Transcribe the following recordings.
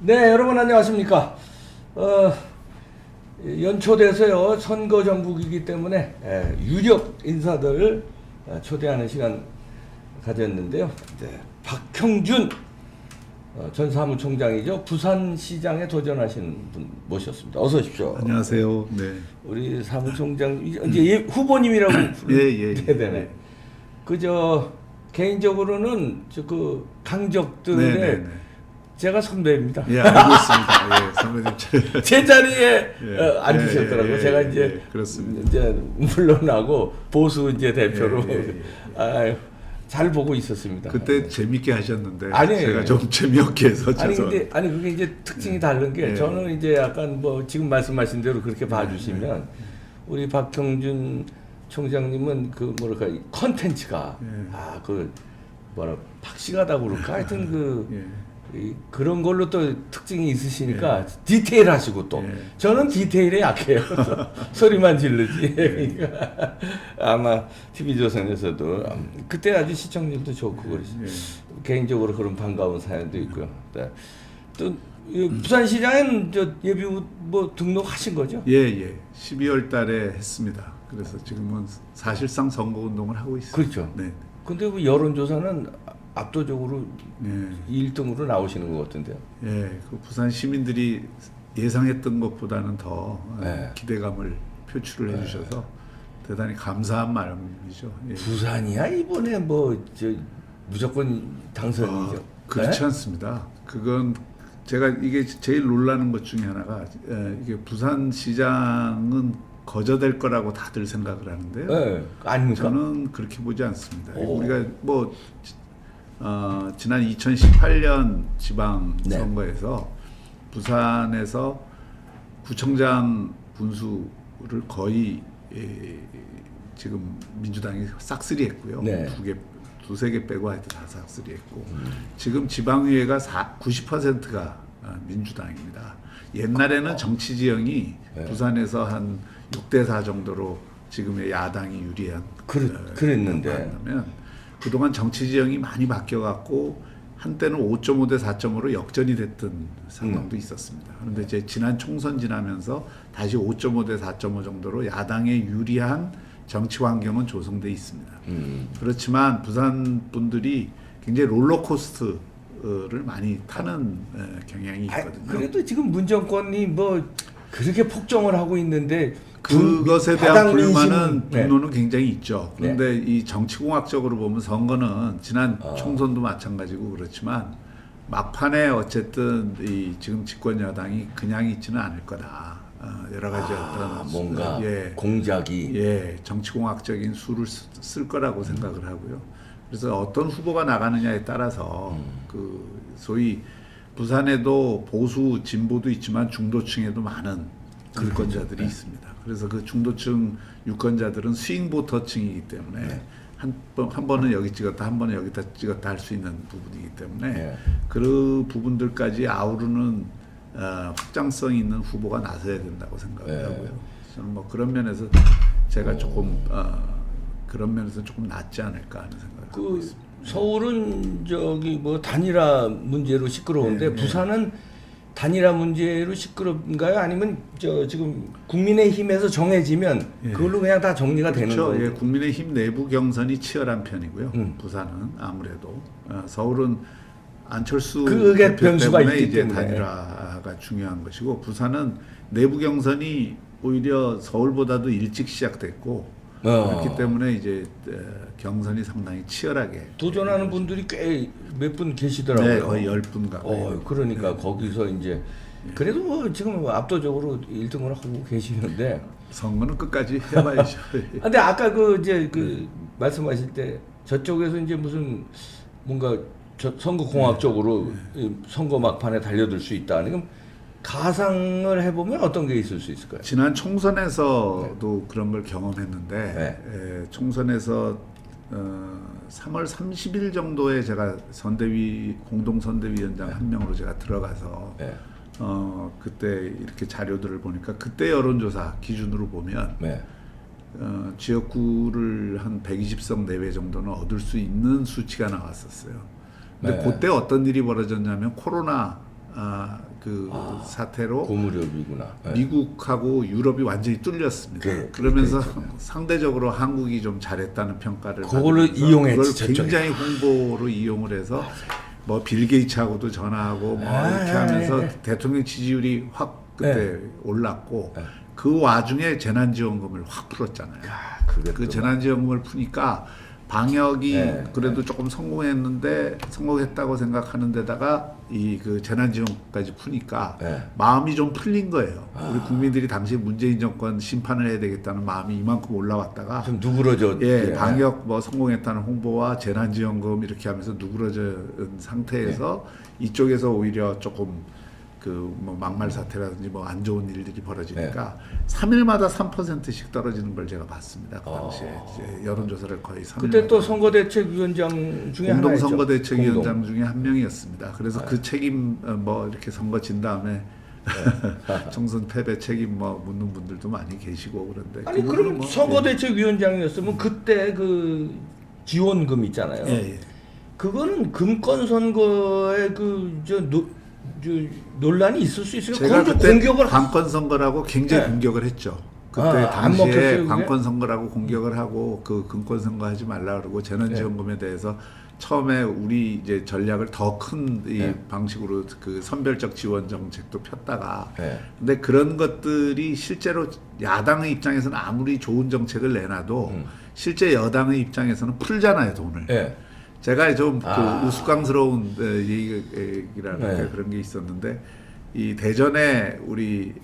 네, 여러분 안녕하십니까. 연초돼서요 선거 전국이기 때문에 유력 인사들 초대하는 시간 가졌는데요. 네, 박형준 전 사무총장이죠. 부산시장에 도전하시는 분 모셨습니다. 어서 오십시오. 안녕하세요. 네. 우리 사무총장 이제 후보님이라고 예. 해야 되네. 그저 개인적으로는 그 강적들의 네. 제가 선배입니다. 예, 알고 있습니다. 예, 선배님. 제 자리에 예, 앉으셨더라고요. 제가 이제 그렇습니다. 이제 물러나고 보수 이제 대표로 예. 잘 보고 있었습니다. 그때 재밌게 하셨는데 아니에요. 제가 좀 재미없게 해서 아니 죄송합니다. 근데 그게 이제 특징이 다른 게 예. 저는 이제 약간 뭐 지금 말씀하신 대로 그렇게 봐주시면 우리 박형준 총장님은 그 뭐랄까 이 컨텐츠가 그 뭐라 박식하다 그럴까 하여튼 그런 걸로 또 특징이 있으시니까 디테일하시고 또 저는 디테일에 약해요. 소리만 지르지. 그러니까 아마 TV조선에서도 그때 아주 시청률도 좋고 그러시. 개인적으로 그런 반가운 사연도 있고요. 또 부산시장에는 저 예비 뭐 등록하신 거죠? 예. 12월 달에 했습니다. 그래서 지금은 사실상 선거운동을 하고 있습니다. 그렇죠. 네. 근데 그 여론조사는 압도적으로 1등으로 나오시는 것 같은데요. 예, 그 부산 시민들이 예상했던 것보다는 더 기대감을 표출을 해주셔서 대단히 감사한 마음이죠. 예. 부산이야 이번에 뭐 저 무조건 당선이죠. 그렇지 않습니다. 그건 제가 이게 제일 놀라는 것 중에 하나가 이게 부산시장은 거저될 거라고 다들 생각을 하는데요. 아닙니까? 저는 그렇게 보지 않습니다. 우리가 뭐 지난 2018년 지방선거에서 부산에서 구청장 분수를 거의 지금 민주당이 싹쓸이 했고요. 두세 개 빼고 하여튼 다 싹쓸이 했고 지금 지방의회가 90%가 민주당입니다. 옛날에는 정치 지형이 부산에서 한 6대4 정도로 지금의 야당이 유리한 그랬는데 그동안 정치 지형이 많이 바뀌어갖고 한때는 5.5대 4.5로 역전이 됐던 상황도 있었습니다. 그런데 이제 지난 총선 지나면서 다시 5.5대 4.5 정도로 야당에 유리한 정치 환경은 조성돼 있습니다. 그렇지만 부산 분들이 굉장히 롤러코스터를 많이 타는 경향이 있거든요. 그래도 지금 문정권이 뭐 그렇게 폭정을 하고 있는데 그것에 대한 불만은 분노는 네. 굉장히 있죠. 그런데 이 정치공학적으로 보면 선거는 지난 총선도 마찬가지고 그렇지만 막판에 어쨌든 이 지금 집권 여당이 그냥 있지는 않을 거다. 여러 가지 어떤 뭔가 공작이 정치공학적인 수를 쓸 거라고 생각을 하고요. 그래서 어떤 후보가 나가느냐에 따라서 그 소위 부산에도 보수 진보도 있지만 중도층에도 많은 유권자들이 있습니다. 그래서 그 중도층 유권자들은 스윙 보터층이기 때문에 한 번은 여기 찍었다, 한 번은 여기다 찍었다 할 수 있는 부분이기 때문에 그 부분들까지 아우르는 확장성 있는 후보가 나서야 된다고 생각을 하고요. 저는 뭐 그런 면에서 제가 조금 그런 면에서 조금 낫지 않을까 하는 생각을 하고 있습니다. 서울은 저기 뭐 단일화 문제로 시끄러운데 부산은 단일화 문제로 시끄럽인가요? 아니면 저 지금 국민의힘에서 정해지면 그걸로 그냥 다 정리가 되는 거예요? 국민의힘 내부 경선이 치열한 편이고요. 부산은 아무래도 서울은 안철수 그게 변수가 때문에 있기 이제 때문에 단일화가 중요한 것이고 부산은 내부 경선이 오히려 서울보다도 일찍 시작됐고 그렇기 때문에 이제 경선이 상당히 치열하게 도전하는 분들이 꽤 몇 분 계시더라고요. 네, 거의 10분 가까이. 그러니까 거기서 이제 그래도 뭐 지금 압도적으로 1등을 하고 계시는데 선거는 끝까지 해봐야죠. 근데 아까 말씀하실 때 저쪽에서 이제 무슨 뭔가 선거 공학적으로 선거 막판에 달려들 수 있다. 그럼 가상을 해보면 어떤 게 있을 수 있을까요? 지난 총선에서도 그런 걸 경험했는데 총선에서 3월 30일 정도에 제가 공동선대위원장 한 명으로 제가 들어가서 그때 이렇게 자료들을 보니까 그때 여론조사 기준으로 보면 지역구를 한 120석 내외 정도는 얻을 수 있는 수치가 나왔었어요. 근데 그때 어떤 일이 벌어졌냐면 코로나 그 사태로 고무렵이구나. 네. 미국하고 유럽이 완전히 뚫렸습니다. 그러면서 상대적으로 한국이 좀 잘했다는 평가를 그걸로 받으면서 이용했지, 그걸 굉장히 홍보로 이용을 해서 뭐 빌 게이츠하고도 전화하고 뭐 이렇게 하면서 대통령 지지율이 확 그때 올랐고 그 와중에 재난지원금을 확 풀었잖아요. 그 재난지원금을 푸니까 방역이 그래도 조금 성공했다고 생각하는 데다가 이 그 재난지원까지 푸니까 마음이 좀 풀린 거예요. 우리 국민들이 당시 문재인 정권 심판을 해야 되겠다는 마음이 이만큼 올라왔다가 좀 누그러져. 방역 뭐 성공했다는 홍보와 재난지원금 이렇게 하면서 누그러진 상태에서 이쪽에서 오히려 조금 그 뭐 막말 사태라든지 뭐 안 좋은 일들이 벌어지니까 3일마다 3%씩 떨어지는 걸 제가 봤습니다. 그 당시에 이제 여론조사를 거의 3일. 그때 또 선거대책위원장 중에 하나였죠. 공동선거대책위원장 중에 한 명이었습니다. 그래서 그 책임 뭐 이렇게 선거 진 다음에 총선 패배 책임 뭐 묻는 분들도 많이 계시고 그런데. 아니 그럼 뭐, 선거대책위원장이었으면 그때 그 지원금 있잖아요. 그거는 금권 선거에 논란이 있을 수 있어요. 제가 그때 공격을 관권 선거라고 굉장히 공격을 했죠. 그때 안 당시에 먹혔어요, 관권 선거라고 공격을 하고 그 금권 선거 하지 말라 그러고 재난지원금에 대해서 처음에 우리 이제 전략을 더 큰 이 방식으로 그 선별적 지원 정책도 폈다가 근데 그런 것들이 실제로 야당의 입장에서는 아무리 좋은 정책을 내놔도 실제 여당의 입장에서는 풀잖아요, 돈을. 제가 좀 그 우스꽝스러운 얘기랄까 그런 게 있었는데 이 대전에 우리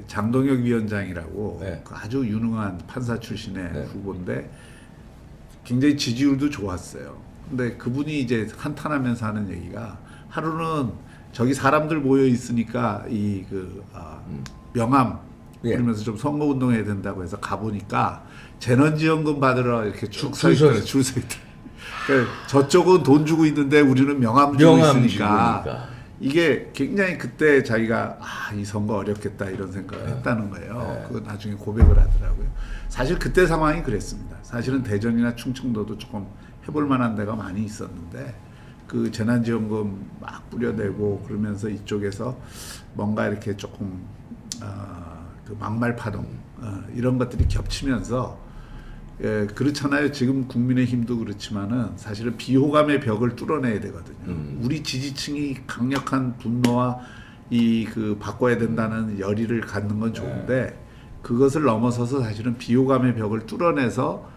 장동혁 위원장이라고 그 아주 유능한 판사 출신의 후보인데 굉장히 지지율도 좋았어요. 근데 그분이 이제 한탄하면서 하는 얘기가 하루는 저기 사람들 모여 있으니까 명함 그러면서 좀 선거 운동해야 된다고 해서 가보니까 재난지원금 받으러 이렇게 줄 서 있더라고요. 저쪽은 돈 주고 있는데 우리는 명함 주고 있으니까 이게 굉장히 그때 자기가 이 선거 어렵겠다 이런 생각을 했다는 거예요. 그거 나중에 고백을 하더라고요. 사실 그때 상황이 그랬습니다. 사실은 대전이나 충청도도 조금 해볼 만한 데가 많이 있었는데 그 재난지원금 막 뿌려대고 그러면서 이쪽에서 뭔가 이렇게 조금 그 막말 파동 이런 것들이 겹치면서 그렇잖아요. 지금 국민의힘도 그렇지만은 사실은 비호감의 벽을 뚫어내야 되거든요. 우리 지지층이 강력한 분노와 그 바꿔야 된다는 열의를 갖는 건 좋은데 그것을 넘어서서 사실은 비호감의 벽을 뚫어내서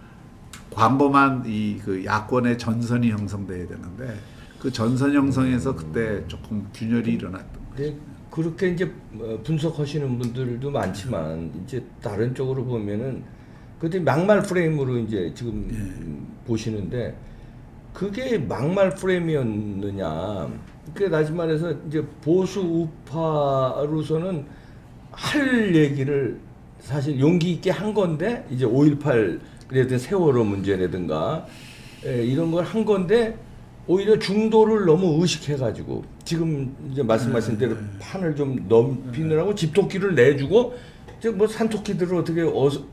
광범한 그 야권의 전선이 형성돼야 되는데 그 전선 형성에서 그때 조금 균열이 일어났던 거죠. 그렇게 이제 분석하시는 분들도 많지만 이제 다른 쪽으로 보면은 그때 막말 프레임으로 이제 지금 보시는데 그게 막말 프레임이었느냐? 그게 다시 말해서 이제 보수 우파로서는 할 얘기를 사실 용기 있게 한 건데 이제 5.18 그래도 세월호 문제라든가 이런 걸 한 건데 오히려 중도를 너무 의식해가지고 지금 이제 말씀하신 대로 판을 좀 넘기느라고 집토끼를 내주고 뭐 산토끼들을 어떻게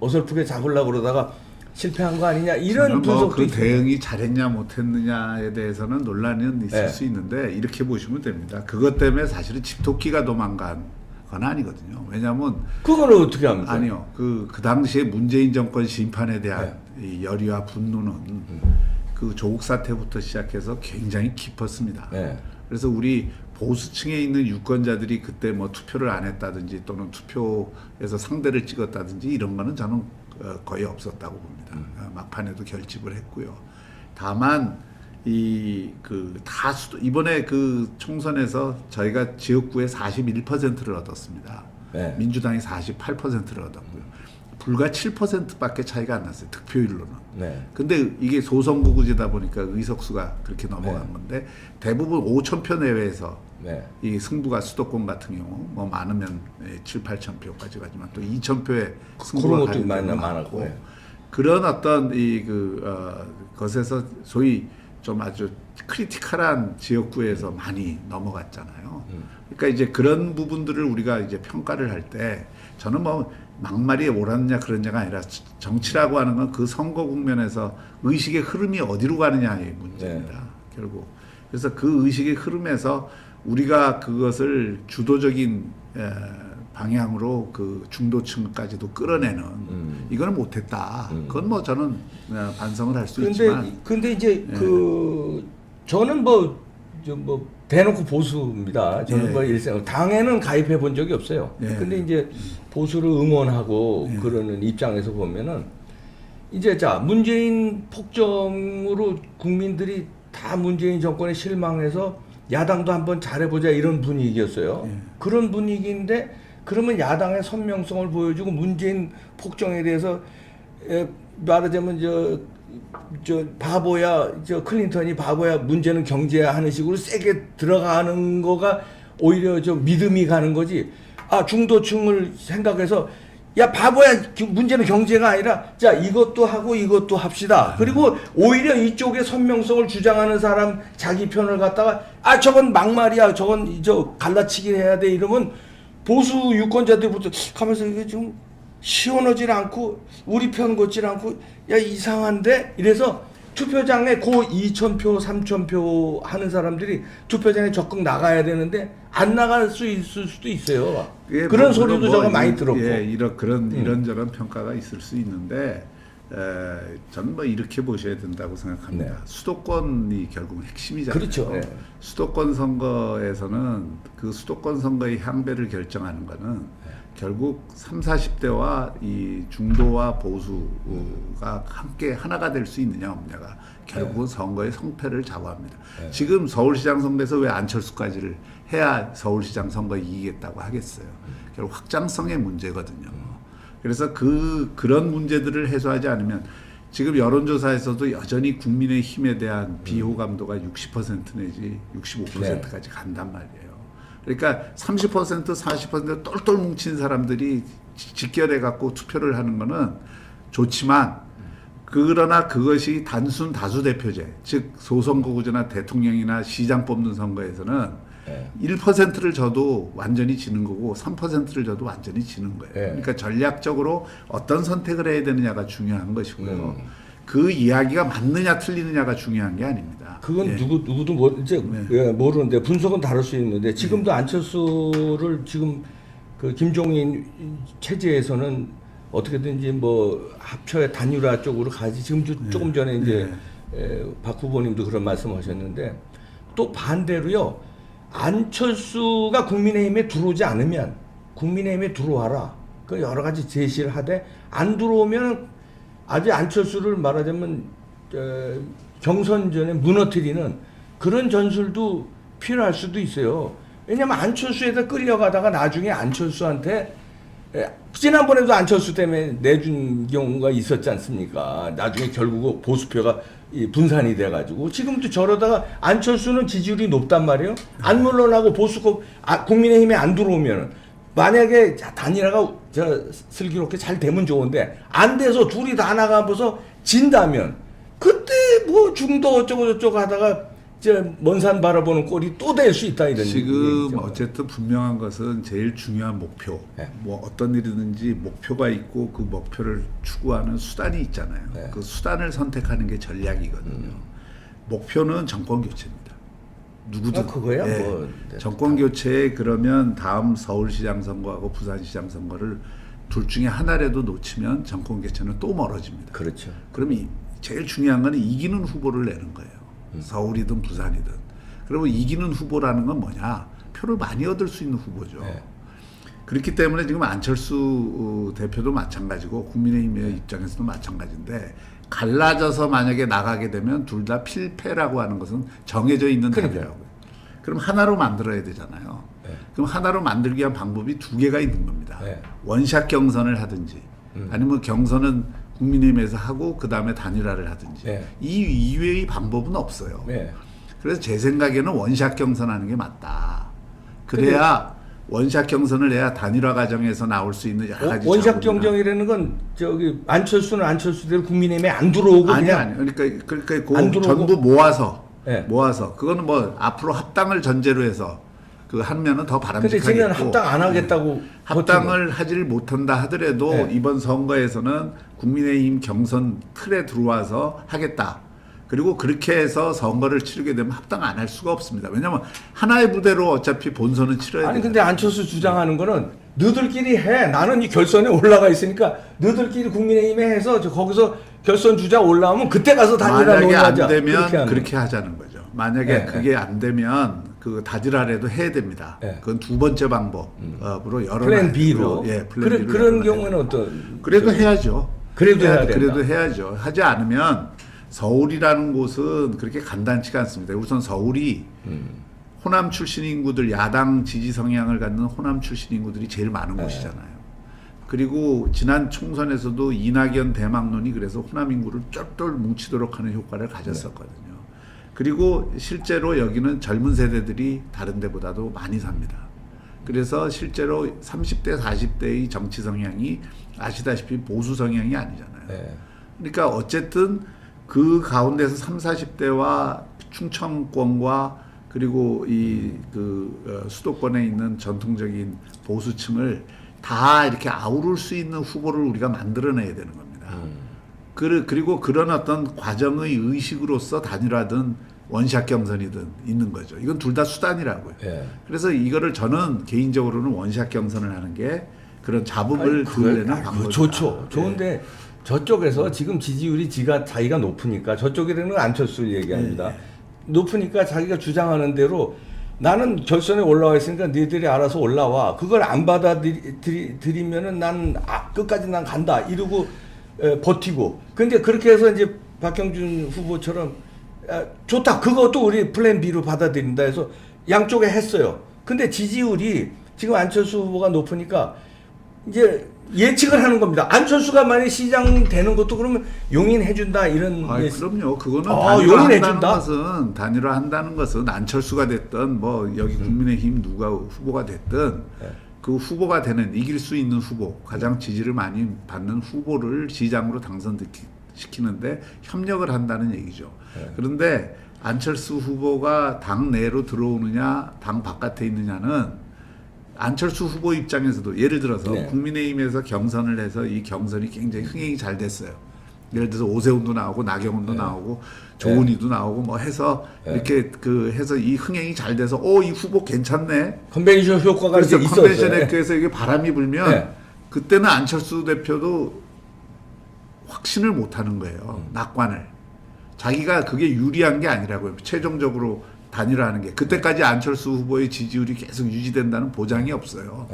어설프게 잡으려고 그러다가 실패한 거 아니냐 이런 분석도 그 대응이 잘했냐 못했느냐에 대해서는 논란은 있을 수 있는데 이렇게 보시면 됩니다. 그것 때문에 사실은 집토끼가 도망간 건 아니거든요. 왜냐하면 그거는 어떻게 합니까? 아니요. 그 당시에 문재인 정권 심판에 대한 이 열의와 분노는 그 조국 사태부터 시작해서 굉장히 깊었습니다. 그래서 우리 보수층에 있는 유권자들이 그때 뭐 투표를 안 했다든지 또는 투표에서 상대를 찍었다든지 이런 거는 저는 거의 없었다고 봅니다. 막판에도 결집을 했고요. 다만 이번에 그 총선에서 저희가 지역구에 41%를 얻었습니다. 민주당이 48%를 얻었고요. 불과 7%밖에 차이가 안 났어요. 득표율로는. 근데 이게 소선거구제다 보니까 의석수가 그렇게 넘어간 건데 대부분 5,000표 내외에서 이 승부가 수도권 같은 경우 뭐 많으면 7, 8천 표까지 가지만 또 2,000표의 승부가 가는 경우가 많고 그런 어떤 것에서 소위 좀 아주 크리티컬한 지역구에서 많이 넘어갔잖아요. 그러니까 이제 그런 부분들을 우리가 이제 평가를 할 때 저는 뭐 막말이 옳았느냐 그러느냐가 아니라 정치라고 하는 건 그 선거 국면에서 의식의 흐름이 어디로 가느냐의 문제입니다. 결국. 그래서 그 의식의 흐름에서 우리가 그것을 주도적인 방향으로 그 중도층까지도 끌어내는 이거는 못했다. 그건 뭐 저는 반성을 할 수 있지만. 근데 이제 저는 뭐 대놓고 보수입니다. 저는 뭐 일생 당에는 가입해 본 적이 없어요. 근데 이제 보수를 응원하고 그러는 입장에서 보면은 이제 자 문재인 폭정으로 국민들이 다 문재인 정권에 실망해서 야당도 한번 잘해보자 이런 분위기였어요. 그런 분위기인데 그러면 야당의 선명성을 보여주고 문재인 폭정에 대해서 말하자면 저 바보야, 저 클린턴이 바보야, 문제는 경제야 하는 식으로 세게 들어가는 거가 오히려 좀 믿음이 가는 거지. 아, 중도층을 생각해서 야, 바보야, 문제는 경제가 아니라 자, 이것도 하고 이것도 합시다. 그리고 오히려 이쪽에 선명성을 주장하는 사람 자기 편을 갖다가 아, 저건 막말이야, 저건 갈라치기 해야 돼 이러면 보수 유권자들부터 가면서 이게 좀 시원하지 않고 우리 편 걷질 않고 야 이상한데 이래서 투표장에 고 2,000표 3,000표 하는 사람들이 투표장에 적극 나가야 되는데 안 나갈 수 있을 수도 있어요. 그런 소리도 제가 많이 들었고. 이런저런 평가가 있을 수 있는데 저는 뭐 이렇게 보셔야 된다고 생각합니다. 네. 수도권이 결국 핵심이잖아요. 그렇죠. 네. 수도권 선거에서는 그 수도권 선거의 향배를 결정하는 거는 결국 30, 40대와 이 중도와 보수가 함께 하나가 될 수 있느냐 없느냐가 결국은 선거의 성패를 좌우합니다. 지금 서울시장 선거에서 왜 안철수까지를 해야 서울시장 선거 이기겠다고 하겠어요. 결국 확장성의 문제거든요. 그래서 그런 문제들을 해소하지 않으면 지금 여론조사에서도 여전히 국민의힘에 대한 비호감도가 60% 내지 65%까지 간단 말이에요. 그러니까 30%, 40% 똘똘 뭉친 사람들이 직결해 갖고 투표를 하는 거는 좋지만 그러나 그것이 단순 다수대표제, 즉 소선거구제나 대통령이나 시장 뽑는 선거에서는 1%를 져도 완전히 지는 거고 3%를 져도 완전히 지는 거예요. 그러니까 전략적으로 어떤 선택을 해야 되느냐가 중요한 것이고요. 그 이야기가 맞느냐 틀리느냐가 중요한 게 아닙니다. 그건 누구도 모르는데 분석은 다를 수 있는데 지금도 안철수를 지금 그 김종인 체제에서는 어떻게든지 뭐 합쳐야 단일화 쪽으로 가지. 지금 조금 전에 이제 박 후보님도 그런 말씀하셨는데 또 반대로요. 안철수가 국민의힘에 들어오지 않으면 국민의힘에 들어와라. 그 여러 가지 제시를 하되 안 들어오면 아주 안철수를 말하자면 경선 전에 무너뜨리는 그런 전술도 필요할 수도 있어요. 왜냐하면 안철수에다 끌려가다가 나중에 안철수한테 지난번에도 안철수 때문에 내준 경우가 있었지 않습니까? 나중에 결국 보수표가 분산이 돼가지고 지금도 저러다가 안철수는 지지율이 높단 말이에요. 안 물러나고 보수고 국민의힘에 안 들어오면 만약에 단일화가 슬기롭게 잘 되면 좋은데 안 돼서 둘이 다 나가면서 진다면 그때 뭐 중도 어쩌고 저쩌고 하다가 먼 산 바라보는 꼴이 또 될 수 있다 이런 지금 얘기죠. 어쨌든 분명한 것은 제일 중요한 목표, 뭐 어떤 일이든지 목표가 있고 그 목표를 추구하는 수단이 있잖아요. 그 수단을 선택하는 게 전략이거든요. 목표는 정권 교체입니다. 누구든 그거야 뭐 정권 교체에 그러면 다음 서울시장 선거하고 부산시장 선거를 둘 중에 하나라도 놓치면 정권 교체는 또 멀어집니다. 그렇죠. 그럼 제일 중요한 건 이기는 후보를 내는 거예요. 서울이든 부산이든. 그리고 이기는 후보라는 건 뭐냐? 표를 많이 얻을 수 있는 후보죠. 그렇기 때문에 지금 안철수 대표도 마찬가지고 국민의힘의 입장에서도 마찬가지인데 갈라져서 만약에 나가게 되면 둘 다 필패라고 하는 것은 정해져 있는 답이라고요. 그럼 하나로 만들어야 되잖아요. 그럼 하나로 만들기 위한 방법이 두 개가 있는 겁니다. 원샷 경선을 하든지 아니면 경선은 국민의힘에서 하고 그 다음에 단일화를 하든지 이 이외의 방법은 없어요. 그래서 제 생각에는 원샷 경선하는 게 맞다. 그래야 원샷 경선을 해야 단일화 과정에서 나올 수 있는 여러 가지 원샷 경쟁이라는 건 안철수는 안철수대로 국민의힘에 안 들어오고 아니 그러니까 안 전부 모아서 그거는 뭐 앞으로 합당을 전제로 해서 그 하면은 더 바람직하겠고. 근데 지금 합당 안 하겠다고 합당을 하지를 못한다 하더라도 이번 선거에서는 국민의힘 경선 틀에 들어와서 하겠다. 그리고 그렇게 해서 선거를 치르게 되면 합당 안 할 수가 없습니다. 왜냐하면 하나의 부대로 어차피 본선은 치러야 아니 돼요. 근데 안철수 주장하는 거는 너들끼리 해. 나는 이 결선에 올라가 있으니까 너들끼리 국민의힘에 해서 거기서 결선 주자 올라오면 그때 가서 단일화 만약에 논의하자. 안 되면 하는 그렇게 하자는 거죠. 만약에 네, 그게 안 되면 그 다지라라도 해야 됩니다. 네. 그건 두 번째 방법으로 열어놔야 플랜 B로. 되고요. 예, 플랜 B로 그런 열어놔야 경우에는 되고. 어떤? 그래도 해야죠. 그래도 해야 된다. 그래도 해야죠. 하지 않으면 서울이라는 곳은 그렇게 간단치가 않습니다. 우선 서울이 호남 출신 인구들, 야당 지지 성향을 갖는 호남 출신 인구들이 제일 많은 곳이잖아요. 그리고 지난 총선에서도 이낙연 대망론이 그래서 호남 인구를 쫄쫄 뭉치도록 하는 효과를 가졌었거든요. 그리고 실제로 여기는 젊은 세대들이 다른 데보다도 많이 삽니다. 그래서 실제로 30대, 40대의 정치 성향이 아시다시피 보수 성향이 아니잖아요. 네. 그러니까 어쨌든 그 가운데서 30, 40대와 충청권과 그리고 수도권에 있는 전통적인 보수층을 다 이렇게 아우를 수 있는 후보를 우리가 만들어내야 되는 겁니다. 그리고 그런 어떤 과정의 의식으로서 단일화든 원샷 경선이든 있는 거죠. 이건 둘 다 수단이라고요. 예. 그래서 이거를 저는 개인적으로는 원샷 경선을 하는 게 그런 잡음을 들려는 방법이다. 좋죠. 예. 좋은데 저쪽에서 지금 지지율이 자기가 높으니까 저쪽에는 안철수를 얘기합니다. 예. 높으니까 자기가 주장하는 대로 나는 결선에 올라와 있으니까 너희들이 알아서 올라와. 그걸 안 받아들이면은 난 끝까지 난 간다. 이러고 버티고. 근데 그렇게 해서 이제 박형준 후보처럼 좋다. 그것도 우리 플랜 B로 받아들인다 해서 양쪽에 했어요. 근데 지지율이 지금 안철수 후보가 높으니까 이제 예측을 하는 겁니다. 안철수가 만약 시장 되는 것도 그러면 용인해준다 이런. 그럼요. 그거는 단일화한다는 것은 안철수가 됐든 뭐 여기 국민의힘 누가 후보가 됐든 그 후보가 되는 이길 수 있는 후보, 가장 지지를 많이 받는 후보를 시장으로 당선시키는데 협력을 한다는 얘기죠. 그런데 안철수 후보가 당 내로 들어오느냐, 당 바깥에 있느냐는 안철수 후보 입장에서도 예를 들어서 국민의힘에서 경선을 해서 이 경선이 굉장히 흥행이 잘 됐어요. 예를 들어서 오세훈도 나오고 나경원도 나오고 조은희도 나오고 뭐 해서 이렇게 해서 이 흥행이 잘 돼서 이 후보 괜찮네. 컨벤션 효과가 그래서 있었어요. 컨벤션에 그래서 이게 바람이 불면 그때는 안철수 대표도 확신을 못 하는 거예요. 낙관을. 자기가 그게 유리한 게 아니라고요. 최종적으로 단일화하는 게 그때까지 안철수 후보의 지지율이 계속 유지된다는 보장이 없어요.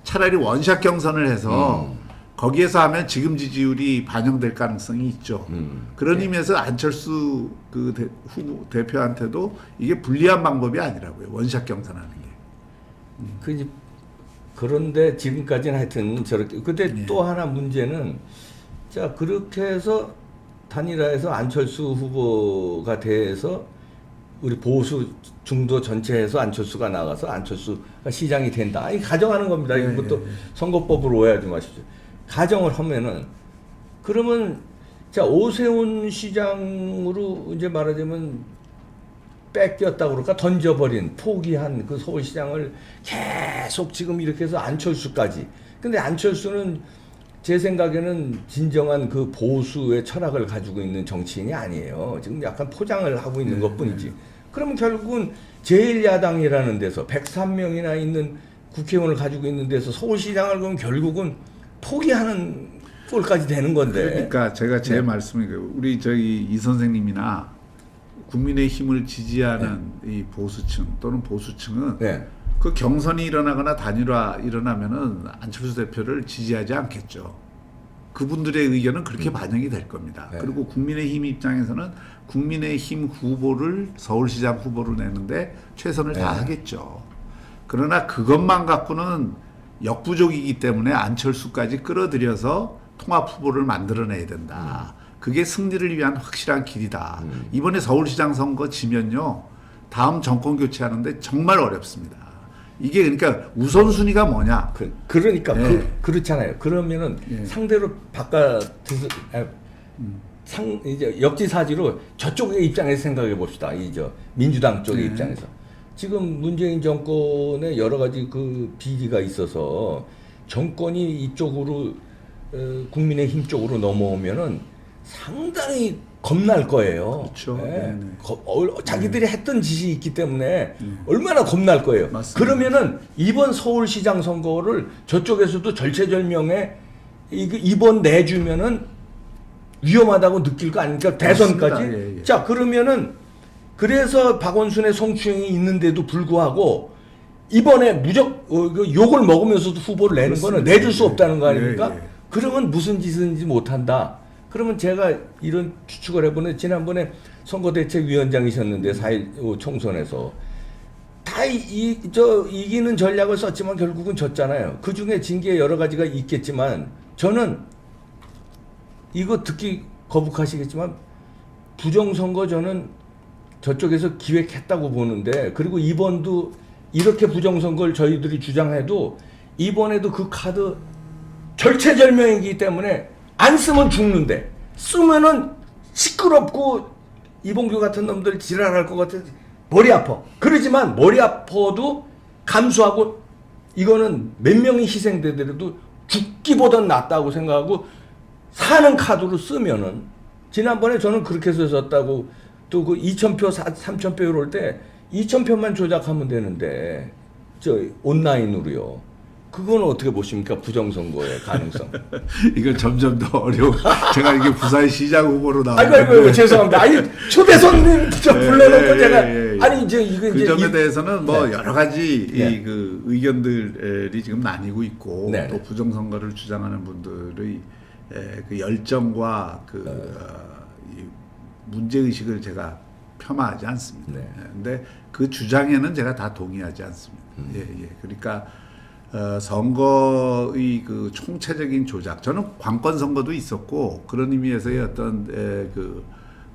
차라리 원샷 경선을 해서 거기에서 하면 지금 지지율이 반영될 가능성이 있죠. 그런 의미에서 안철수 후보 대표한테도 이게 불리한 방법이 아니라고요. 원샷 경선하는 게. 그런데 지금까지는 하여튼 저렇게. 근데 또 하나 문제는 자 그렇게 해서 단일화해서 안철수 후보가 돼서 우리 보수 중도 전체에서 안철수가 나가서 안철수가 시장이 된다. 이 가정하는 겁니다. 이것도 선거법으로 오해하지 마십시오. 가정을 하면은 그러면 자 오세훈 시장으로 이제 말하자면 뺏겼다 그럴까 던져버린 포기한 그 서울시장을 계속 지금 이렇게 해서 안철수까지. 근데 안철수는 제 생각에는 진정한 그 보수의 철학을 가지고 있는 정치인이 아니에요. 지금 약간 포장을 하고 있는 것뿐이지. 그러면 결국은 제1야당이라는 데서 103명이나 있는 국회의원을 가지고 있는 데서 서울시장을 그럼 결국은 포기하는 꼴까지 되는 건데. 그러니까 제가 제 말씀이 우리 이 선생님이나 국민의힘을 지지하는 이 보수층 또는 보수층은 그 경선이 일어나거나 단일화 일어나면은 안철수 대표를 지지하지 않겠죠. 그분들의 의견은 그렇게 반영이 될 겁니다. 그리고 국민의힘 입장에서는 국민의힘 후보를 서울시장 후보로 내는데 최선을 다하겠죠. 그러나 그것만 갖고는 역부족이기 때문에 안철수까지 끌어들여서 통합 후보를 만들어내야 된다. 그게 승리를 위한 확실한 길이다. 이번에 서울시장 선거 지면요. 다음 정권 교체하는데 정말 어렵습니다. 이게 그러니까 우선순위가 뭐냐? 그러니까 그렇잖아요. 그러면은 상대로 바깥에서 이제 역지사지로 저쪽의 입장에서 생각해 봅시다. 민주당 쪽의 입장에서 지금 문재인 정권에 여러 가지 그 비리가 있어서 정권이 이쪽으로 국민의힘 쪽으로 넘어오면은 상당히 겁날 거예요. 그렇죠. 예. 네네. 자기들이 했던 짓이 있기 때문에 얼마나 겁날 거예요. 맞습니다. 그러면은 이번 서울시장 선거를 저쪽에서도 절체절명에 이번 내주면은 위험하다고 느낄 거 아닙니까? 대선까지. 맞습니다. 예, 예. 자, 그러면은 그래서 박원순의 성추행이 있는데도 불구하고 이번에 욕을 먹으면서도 후보를 내는 거는 그렇습니다. 내줄 수 없다는 거 아닙니까? 예, 예. 그러면 무슨 짓인지 못한다. 그러면 제가 이런 추측을 해보는 지난번에 선거대책위원장이셨는데 4.15 총선에서 다 이기는 전략을 썼지만 결국은 졌잖아요. 그 중에 징계 여러 가지가 있겠지만 저는 이거 듣기 거북하시겠지만 부정선거 저는 저쪽에서 기획했다고 보는데 그리고 이번도 이렇게 부정선거를 저희들이 주장해도 이번에도 그 카드 절체절명이기 때문에 안 쓰면 죽는데 쓰면은 시끄럽고 이봉규 같은 놈들 지랄할 것 같아 머리 아파. 그러지만 머리 아파도 감수하고 이거는 몇 명이 희생되더라도 죽기보단 낫다고 생각하고 사는 카드로 쓰면은 지난번에 저는 그렇게 해서 졌다고 또 그 2,000표 3,000표 이럴 때 2,000표만 조작하면 되는데 저 온라인으로요. 그건 어떻게 보십니까? 부정선거의 가능성. 이건 점점 더 어려워. 제가 이게 부산시장 후보로 나오는데. 아이고 죄송합니다. 아니 초대 손님 저 불러놓고 제가 아니 이제 이거 그 이제 점에 대해서는 뭐 네. 여러 가지 네. 이 그 의견들이 지금 나뉘고 있고 네. 또 부정선거를 주장하는 분들의 그 열정과 이 문제 의식을 제가 폄하하지 않습니다. 네. 근데 그 주장에는 제가 다 동의하지 않습니다. 예. 그러니까 선거의 그 총체적인 조작. 저는 관권 선거도 있었고 그런 의미에서의 어떤 그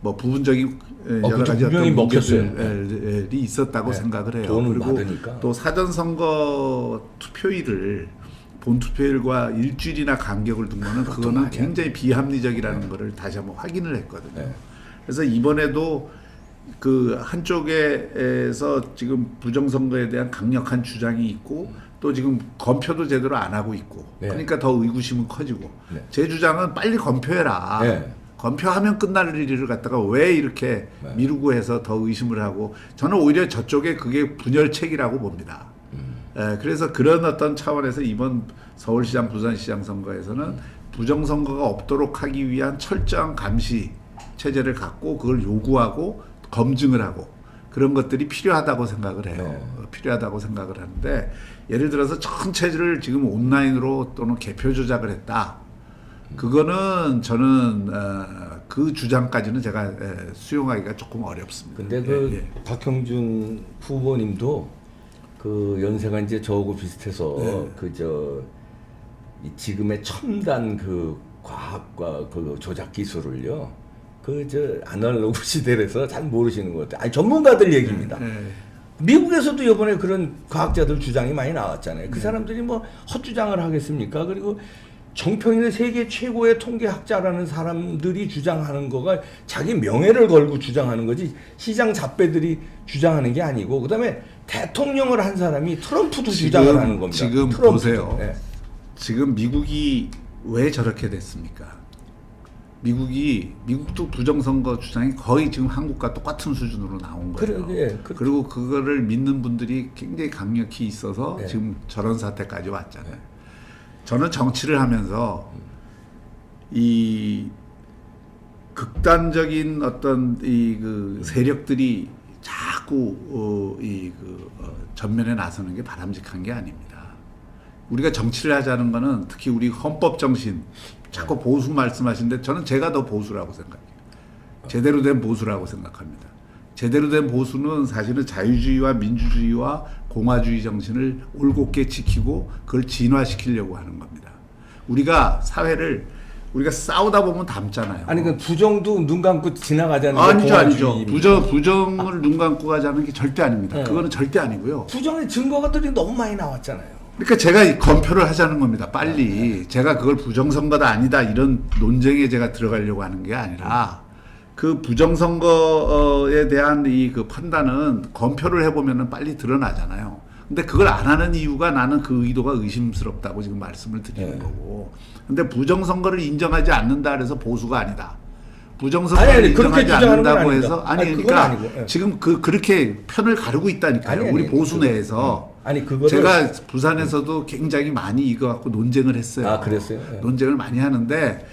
뭐 부분적인 여러 가지 분명히 어떤 먹혔어요. 문제들이 있었다고 네. 생각을 해요. 돈을 그리고 받으니까. 또 사전 선거 투표일을 본 투표일과 일주일이나 간격을 둔 거는 그거는 말이 안 굉장히 비합리적이라는 거를 다시 한번 확인을 했거든요. 네. 그래서 이번에도 그 한쪽에서 지금 부정선거에 대한 강력한 주장이 있고 또 지금 검표도 제대로 안 하고 있고 네. 그러니까 더 의구심은 커지고 네. 제 주장은 빨리 검표해라. 네. 검표하면 끝날 일을 갖다가 왜 이렇게 미루고 해서 더 의심을 하고 저는 오히려 저쪽에 그게 분열책이라고 봅니다. 그래서 그런 어떤 차원에서 이번 서울시장, 부산시장 선거에서는 부정선거가 없도록 하기 위한 철저한 감시 체제를 갖고 그걸 요구하고 검증을 하고 그런 것들이 필요하다고 생각을 해요. 네. 필요하다고 생각을 하는데 예를 들어서 전체를 지금 온라인으로 또는 개표 조작을 했다. 그거는 저는 그 주장까지는 제가 수용하기가 조금 어렵습니다. 근데 그 박형준 후보님도 그 연세가 이제 저하고 비슷해서 이 지금의 첨단 그 과학과 그 조작 기술을요. 그 아날로그 시대라서 잘 모르시는 것 같아요. 아니 전문가들 얘기입니다. 미국에서도 이번에 그런 과학자들 주장이 많이 나왔잖아요. 그 사람들이 뭐 헛주장을 하겠습니까? 그리고 정평이는 세계 최고의 통계학자라는 사람들이 주장하는 거가 자기 명예를 걸고 주장하는 거지 시장 잡배들이 주장하는 게 아니고 그다음에 대통령을 한 사람이 트럼프도 주장을 하는 겁니다. 지금 트럼프도. 보세요. 네. 지금 미국이 왜 저렇게 됐습니까? 미국도 부정선거 주장이 거의 지금 한국과 똑같은 수준으로 나온 거예요. 그리고 그거를 믿는 분들이 굉장히 강력히 있어서 네. 지금 저런 사태까지 왔잖아요. 저는 정치를 하면서 이 극단적인 어떤 그 세력들이 자꾸 전면에 나서는 게 바람직한 게 아닙니다. 우리가 정치를 하자는 거는 특히 우리 헌법 정신 자꾸 보수 말씀하시는데 저는 제가 더 보수라고 생각해요. 제대로 된 보수라고 생각합니다. 제대로 된 보수는 사실은 자유주의와 민주주의와 공화주의 정신을 올곧게 지키고 그걸 진화시키려고 하는 겁니다. 우리가 사회를 우리가 싸우다 보면 닮잖아요. 아니 그 부정도 눈 감고 지나가자는 아니죠. 공화주의입니다. 부정을 눈 감고 가자는 게 절대 아닙니다. 네. 그거는 절대 아니고요. 부정의 증거들이 너무 많이 나왔잖아요. 그러니까 제가 검표를 하자는 겁니다. 빨리. 제가 그걸 부정선거다 아니다 이런 논쟁에 제가 들어가려고 하는 게 아니라 그 부정선거에 대한 이 그 판단은 검표를 해보면은 빨리 드러나잖아요. 근데 그걸 안 하는 이유가 나는 그 의도가 의심스럽다고 지금 말씀을 드리는 거고. 근데 부정선거를 인정하지 않는다 그래서 보수가 아니다. 부정선거를 아니, 그렇게 인정하지 주장하는 건 않는다고 아닙니다. 해서 아니, 그건 그러니까 아니고, 예. 지금 그렇게 편을 가르고 있다니까요. 아니, 우리 보수 내에서 아니 그거를 제가 부산에서도 굉장히 많이 이거 갖고 논쟁을 했어요. 아, 그랬어요? 예. 논쟁을 많이 하는데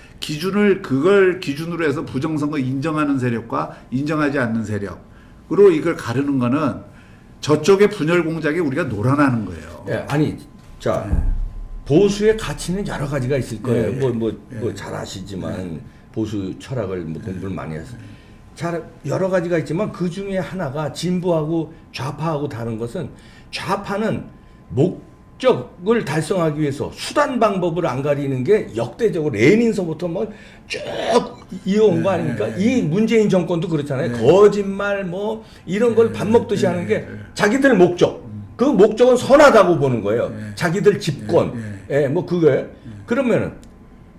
그걸 기준으로 해서 부정선거 인정하는 세력과 인정하지 않는 세력으로 이걸 가르는 거는 저쪽의 분열 공작에 우리가 놀아나는 거예요. 예, 아니 자 보수의 가치는 여러 가지가 있을 거예요. 뭐 잘 아시지만 보수 철학을 뭐 공부를 많이 해서 잘 여러 가지가 있지만 그 중에 하나가 진보하고 좌파하고 다른 것은 좌파는 목적을 달성하기 위해서 수단 방법을 안 가리는 게 역대적으로 레닌서부터 뭐 쭉 이어온 거 아닙니까? 이 문재인 정권도 그렇잖아요. 거짓말 뭐 이런 걸 밥 먹듯이 하는 게 자기들 목적. 그 목적은 선하다고 보는 거예요. 자기들 집권. 뭐 그거예요. 그러면은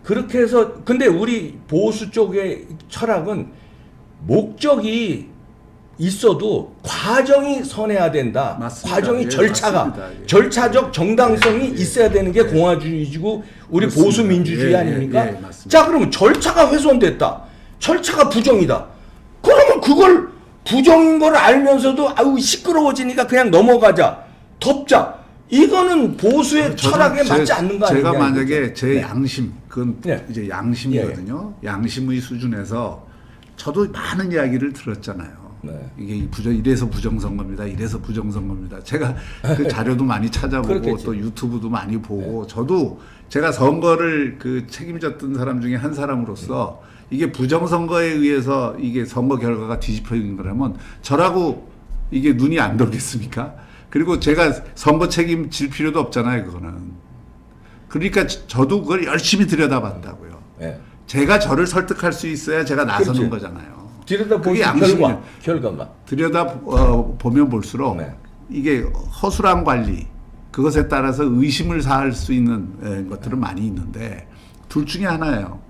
그렇게 해서 근데 우리 보수 쪽의 철학은 목적이 있어도 과정이 선해야 된다. 맞습니다. 과정이 예, 절차가 맞습니다. 예. 절차적 정당성이 있어야 되는 게 공화주의지고 우리 그렇습니다. 보수 민주주의 예, 아닙니까? 예, 맞습니다. 자 그러면 절차가 훼손됐다. 절차가 부정이다. 그러면 그걸 부정인 걸 알면서도 아우 시끄러워지니까 그냥 넘어가자. 덮자. 이거는 보수의 철학에 맞지 않는 거 아니냐? 제가 만약에 이거죠. 제 양심, 그건 네. 이제 양심이거든요. 양심의 수준에서 저도 많은 이야기를 들었잖아요. 네. 이게 이래서 부정선거입니다. 이래서 부정선거입니다. 제가 그 자료도 많이 찾아보고 그렇겠지. 또 유튜브도 많이 보고 저도 제가 선거를 그 책임졌던 사람 중에 한 사람으로서 이게 부정선거에 의해서 이게 선거 결과가 뒤집혀진 거라면 저라고 이게 눈이 안 돌겠습니까? 그리고 제가 선거 책임질 필요도 없잖아요, 그거는. 그러니까 저도 그걸 열심히 들여다봤다고요. 예. 제가 저를 설득할 수 있어야 제가 나서는 그렇지. 거잖아요. 들여다 그게 보면 양심이에요. 결과가. 보면 볼수록 네. 이게 허술한 관리, 그것에 따라서 의심을 사할 수 있는 것들은 많이 있는데 둘 중에 하나예요.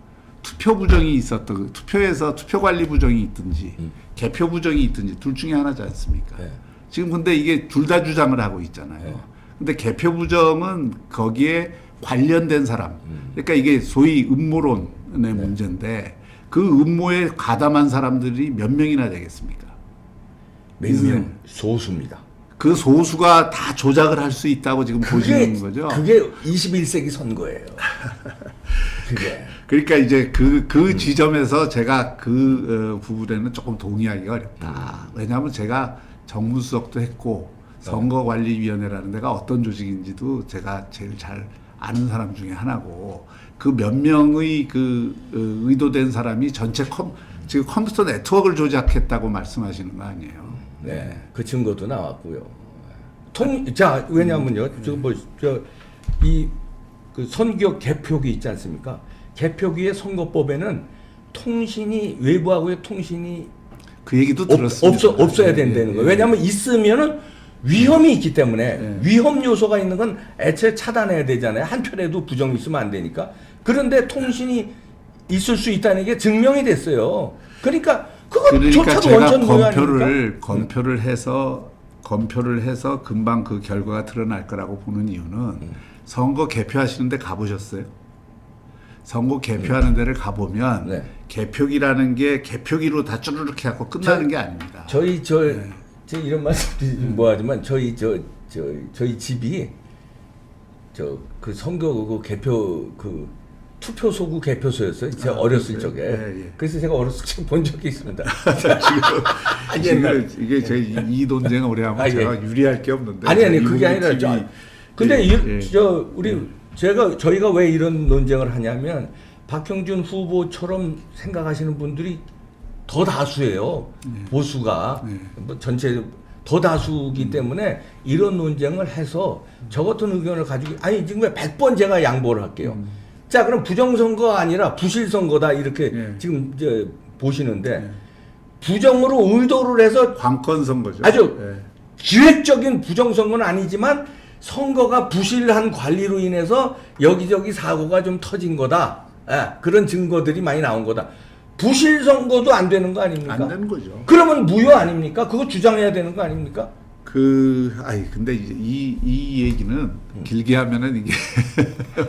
투표 부정이 있었던 투표에서 투표 관리 부정이 있든지 개표 부정이 있든지 둘 중에 하나지 않습니까? 네. 지금 근데 이게 둘 다 주장을 하고 있잖아요. 네. 근데 개표 부정은 거기에 관련된 사람. 그러니까 이게 소위 음모론의 문제인데 그 음모에 가담한 사람들이 몇 명이나 되겠습니까? 몇 명 소수입니다. 그 소수가 다 조작을 할 수 있다고 지금 보시는 거죠. 그게 21세기 선거예요. 그게. 그러니까 이제 그 지점에서 제가 그 부분에는 조금 동의하기가 어렵다. 왜냐하면 제가 정무수석도 했고 선거관리위원회라는 데가 어떤 조직인지도 제가 제일 잘 아는 사람 중에 하나고 그 몇 명의 그 의도된 사람이 전체 지금 컴퓨터 네트워크를 조작했다고 말씀하시는 거 아니에요? 네, 그 증거도 나왔고요. 자, 왜냐면요, 그 선기업 개표기 있지 않습니까? 개표기의 선거법에는 통신이 외부하고의 통신이 그 얘기도 들었습니다. 없어야 된다는 거예요. 왜냐하면 있으면은 위험이 있기 때문에 위험 요소가 있는 건 애초에 차단해야 되잖아요. 한 표라도 부정이 있으면 안 되니까. 그런데 통신이 있을 수 있다는 게 증명이 됐어요. 그러니까 그러니까 그것조차도 제가 원천 무효 아닙니까? 검표를 해서 금방 그 결과가 드러날 거라고 보는 이유는 선거 개표하시는데 가보셨어요? 선거 개표하는 데를 가보면 네. 개표기라는 게 개표기로 다 쭈르륵 해갖고 끝나는 게 아닙니다. 저희 제가 이런 말씀 뭐하지만 저희 집이 그 선거 그 개표 그 투표소구 개표소였어요. 제가 어렸을 적에. 예. 그래서 제가 어렸을 적에 본 적이 있습니다. 지금 이게 제 이 논쟁 오래 하면 제가 유리할 게 없는데. 아니 그게 아니라 근데 저희가 왜 이런 논쟁을 하냐면 박형준 후보처럼 생각하시는 분들이 더 다수예요. 보수가 뭐 전체 더 다수기 때문에 이런 논쟁을 해서 저 같은 의견을 가지고 지금 왜 100번 제가 양보를 할게요. 자, 그럼 부정선거가 아니라 부실선거다 이렇게 지금 이제 보시는데 부정으로 의도를 해서 관건 선거죠. 아주 기획적인 부정선거는 아니지만 선거가 부실한 관리로 인해서 여기저기 사고가 좀 터진 거다. 그런 증거들이 많이 나온 거다. 부실선거도 안 되는 거 아닙니까? 안 되는 거죠. 그러면 무효 아닙니까? 그거 주장해야 되는 거 아닙니까? 근데 이제 이 얘기는 길게 하면은 이게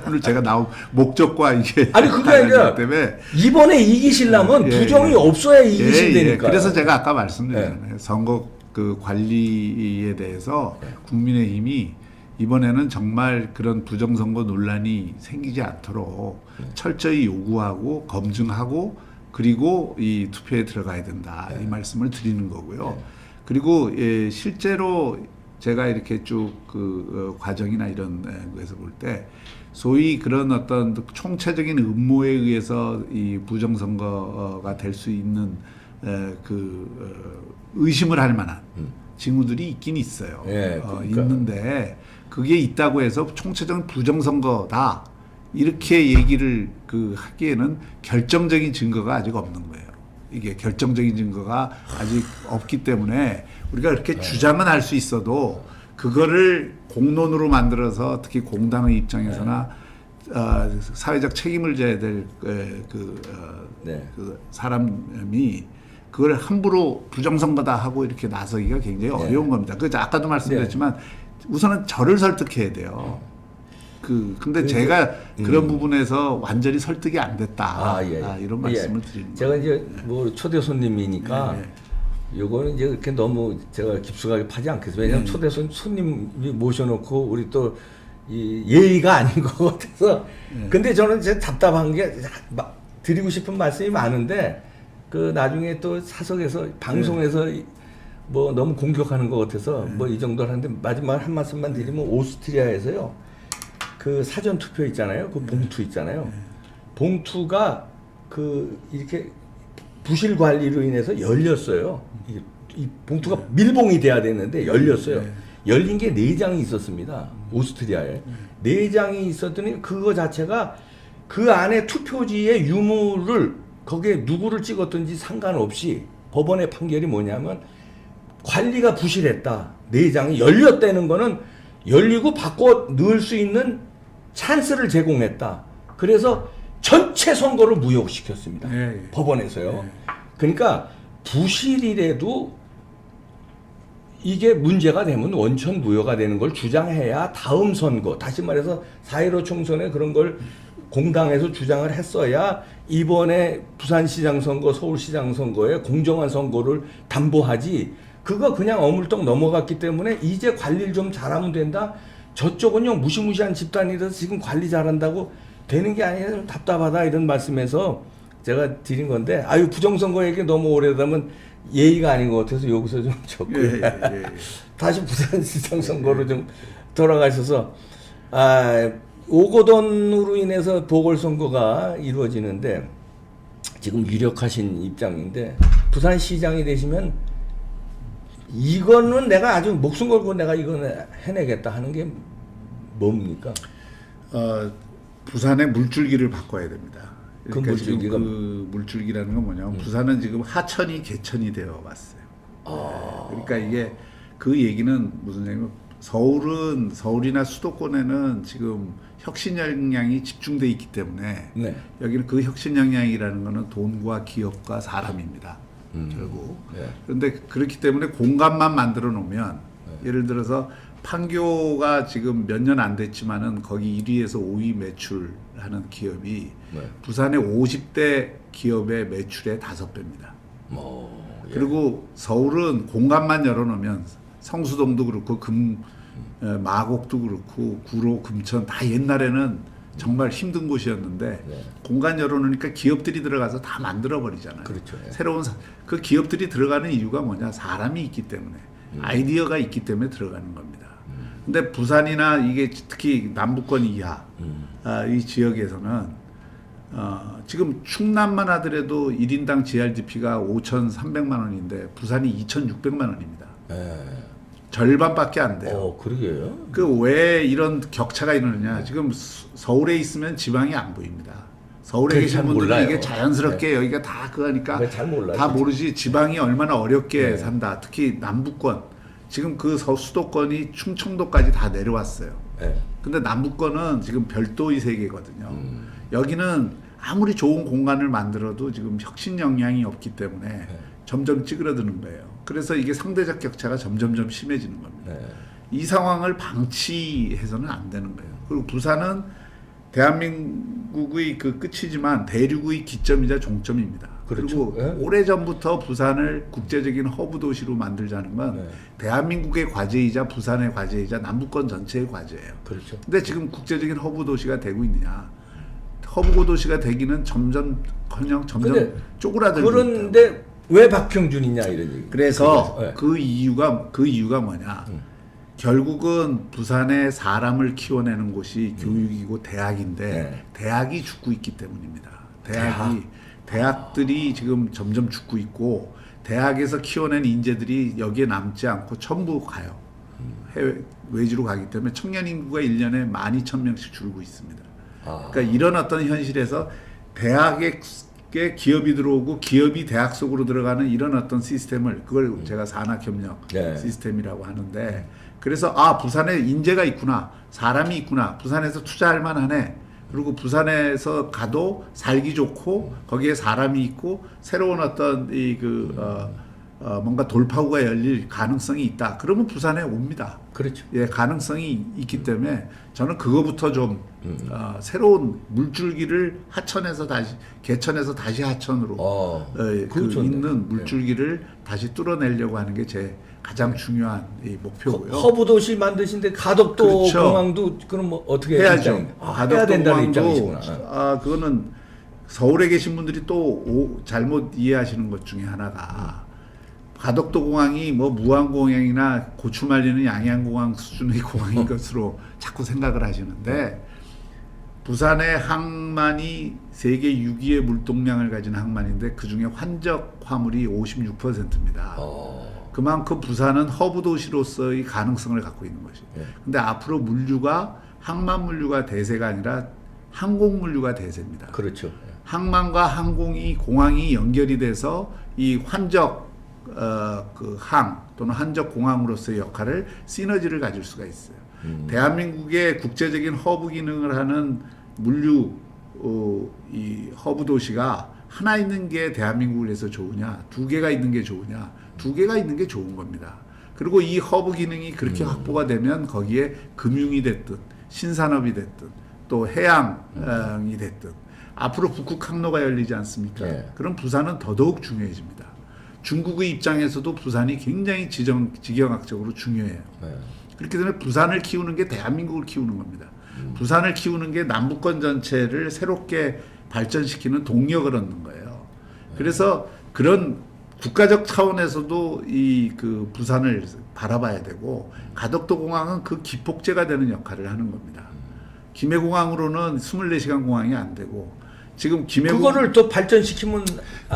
오늘 제가 나온 목적과 이게 아니 그게 아니라 때문에 이번에 이기시려면 예, 부정이 예. 없어야 이기신다니까. 그래서 제가 아까 말씀드렸잖아요. 선거 그 관리에 대해서 국민의힘이 이번에는 정말 그런 부정선거 논란이 생기지 않도록 철저히 요구하고 검증하고 그리고 이 투표에 들어가야 된다. 이 말씀을 드리는 거고요. 그리고 실제로 제가 이렇게 쭉 그 과정이나 이런 거에서 볼 때 소위 그런 어떤 총체적인 음모에 의해서 이 부정선거가 될 수 있는 의심을 할 만한 징후들이 있긴 있어요. 그러니까. 있는데 그게 있다고 해서 총체적인 부정선거다 이렇게 얘기를 하기에는 결정적인 증거가 아직 없는 거예요. 이게 결정적인 증거가 아직 없기 때문에 우리가 그렇게 주장은 할 수 있어도 그거를 공론으로 만들어서 특히 공당의 입장에서나 사회적 책임을 져야 될 그 사람이 그걸 함부로 부정선거다 하고 이렇게 나서기가 굉장히 어려운 겁니다. 그 아까도 말씀드렸지만 우선은 저를 설득해야 돼요. 근데 제가 그런 부분에서 완전히 설득이 안 됐다. 이런 말씀을 드리는 거예요. 제가 이제 뭐 초대 손님이니까 요거는 이제 그렇게 너무 제가 깊숙하게 파지 않겠어요. 왜냐하면 초대 손님이 모셔놓고 우리 또 이 예의가 아닌 것 같아서. 근데 저는 이제 답답한 게 드리고 싶은 말씀이 많은데 그 나중에 또 사석에서 방송에서 뭐 너무 공격하는 것 같아서 뭐 이 정도 하는데 마지막 한 말씀만 드리면 오스트리아에서요. 그 사전 투표 있잖아요. 그 봉투 있잖아요. 봉투가 이렇게 부실 관리로 인해서 열렸어요. 이 봉투가 밀봉이 돼야 되는데 열렸어요. 열린 게 4장이 있었습니다. 오스트리아에. 4장이 있었더니 그거 자체가 그 안에 투표지의 유무를 거기에 누구를 찍었든지 상관없이 법원의 판결이 뭐냐면 관리가 부실했다. 4장이 열렸다는 거는 열리고 바꿔 넣을 수 있는 찬스를 제공했다. 그래서 전체 선거를 무효시켰습니다. 법원에서요. 그러니까 부실이라도 이게 문제가 되면 원천 무효가 되는 걸 주장해야 다음 선거, 다시 말해서 4.15 총선에 그런 걸 공당에서 주장을 했어야 이번에 부산시장 선거, 서울시장 선거에 공정한 선거를 담보하지. 그거 그냥 어물떡 넘어갔기 때문에 이제 관리를 좀 잘하면 된다. 저쪽은요 무시무시한 집단이라서 지금 관리 잘한다고 되는 게 아니라 좀 답답하다 이런 말씀에서 제가 드린 건데 부정선거 얘기 너무 오래되면 예의가 아닌 것 같아서 여기서 좀 적고요. 다시 부산시장 선거로 좀 돌아가셔서 오거돈으로 인해서 보궐선거가 이루어지는데 지금 유력하신 입장인데 부산시장이 되시면 이거는 내가 아주 목숨 걸고 내가 이거는 해내겠다 하는 게 뭡니까? 부산의 물줄기를 바꿔야 됩니다. 그러니까 물줄기가 지금 그 물줄기라는 건 뭐냐면 부산은 지금 하천이 개천이 되어 왔어요. 그러니까 이게 그 얘기는 무슨 얘기냐면 서울이나 수도권에는 지금 혁신 역량이 집중돼 있기 때문에 여기는 그 혁신 역량이라는 거는 돈과 기업과 사람입니다. 결국. 그런데 그렇기 때문에 공간만 만들어 놓으면 예를 들어서 판교가 지금 몇 년 안 됐지만은 거기 1위에서 5위 매출하는 기업이 부산의 50대 기업의 매출의 5배입니다. 그리고 서울은 공간만 열어놓으면 성수동도 그렇고 마곡도 그렇고 구로, 금천 다 옛날에는 정말 힘든 곳이었는데 공간 열어놓으니까 기업들이 들어가서 다 만들어버리잖아요. 그렇죠. 새로운 그 기업들이 들어가는 이유가 뭐냐? 사람이 있기 때문에 아이디어가 있기 때문에 들어가는 겁니다. 근데 부산이나 이게 특히 남부권 이하 이 지역에서는 지금 충남만 하더라도 1인당 GRDP가 5,300만 원인데 부산이 2,600만 원입니다. 절반밖에 안 돼요. 그러게요. 왜 이런 격차가 일어나냐? 지금 서울에 있으면 지방이 안 보입니다. 서울에 계신 분들은 몰라요. 이게 자연스럽게 여기가 다 그거니까 잘 몰라요, 다 모르지 지방이 얼마나 어렵게 산다. 특히 남부권 지금 그 수도권이 충청도까지 다 내려왔어요. 근데 남부권은 지금 별도의 세계거든요. 여기는 아무리 좋은 공간을 만들어도 지금 혁신 역량이 없기 때문에 점점 찌그러드는 거예요. 그래서 이게 상대적 격차가 점점점 심해지는 겁니다. 네. 이 상황을 방치해서는 안 되는 거예요. 그리고 부산은 대한민국의 그 끝이지만 대륙의 기점이자 종점입니다. 그렇죠. 그리고 네. 오래전부터 부산을 국제적인 허브 도시로 만들자는 건 네. 대한민국의 과제이자 부산의 과제이자 남북권 전체의 과제예요. 그렇죠. 근데 지금 국제적인 허브 도시가 되고 있느냐? 허브 도시가 되기는 점점 근데 쪼그라들고 있다. 그런데 왜 박형준이냐 이런 얘기. 그래서 네. 그 이유가 뭐냐? 결국은 부산에 사람을 키워내는 곳이 교육이고 대학인데 네. 대학이 죽고 있기 때문입니다. 대학들이 지금 점점 죽고 있고 대학에서 키워낸 인재들이 여기에 남지 않고 전부 가요. 해외 외지로 가기 때문에 청년 인구가 1년에 12,000명씩 줄고 있습니다. 그러니까 이런 어떤 현실에서 대학에 기업이 들어오고 기업이 대학 속으로 들어가는 이런 어떤 시스템을 그걸 제가 산학협력 네. 시스템이라고 하는데 그래서 부산에 인재가 있구나 사람이 있구나 부산에서 투자할 만하네 그리고 부산에서 가도 살기 좋고 거기에 사람이 있고 새로운 어떤 뭔가 돌파구가 열릴 가능성이 있다. 그러면 부산에 옵니다. 그렇죠. 예, 가능성이 있기 때문에 저는 그거부터 좀 새로운 물줄기를 개천에서 다시 하천으로 그거 좋네. 있는 물줄기를 다시 뚫어내려고 하는 게 제 가장 중요한 이 목표고요. 허브 도시 만드신데 가덕도 그렇죠. 공항도 그럼 뭐 어떻게 해야죠. 해야 된다는 입장이시구나. 그거는 서울에 계신 분들이 또 잘못 이해하시는 것 중에 하나가 가덕도 공항이 뭐 무안공항이나 고추 말리는 양양공항 수준의 공항인 것으로 자꾸 생각을 하시는데 부산의 항만이 세계 6위의 물동량을 가진 항만인데 그중에 환적 화물이 56%입니다. 그만큼 부산은 허브 도시로서의 가능성을 갖고 있는 것이에요. 근데 앞으로 물류가 항만 물류가 대세가 아니라 항공 물류가 대세입니다. 그렇죠. 항만과 공항이 연결이 돼서 이 환적 항 또는 한적 공항으로서의 역할을 시너지를 가질 수가 있어요. 대한민국의 국제적인 허브 기능을 하는 물류 이 허브 도시가 하나 있는 게 대한민국을 위해서 좋으냐, 두 개가 있는 게 좋으냐, 두 개가 있는 게 좋은 겁니다. 그리고 이 허브 기능이 그렇게 확보가 되면 거기에 금융이 됐든 신산업이 됐든 또 해양이 됐든 앞으로 북극 항로가 열리지 않습니까? 네. 그럼 부산은 더더욱 중요해집니다. 중국의 입장에서도 부산이 굉장히 지경학적으로 중요해요. 그렇기 때문에 부산을 키우는 게 대한민국을 키우는 겁니다. 부산을 키우는 게 남북권 전체를 새롭게 발전시키는 동력을 얻는 거예요. 그래서 그런 국가적 차원에서도 그 부산을 바라봐야 되고 가덕도 공항은 그 기폭제가 되는 역할을 하는 겁니다. 김해공항으로는 24시간 공항이 안 되고 지금 그거를 또 발전시키면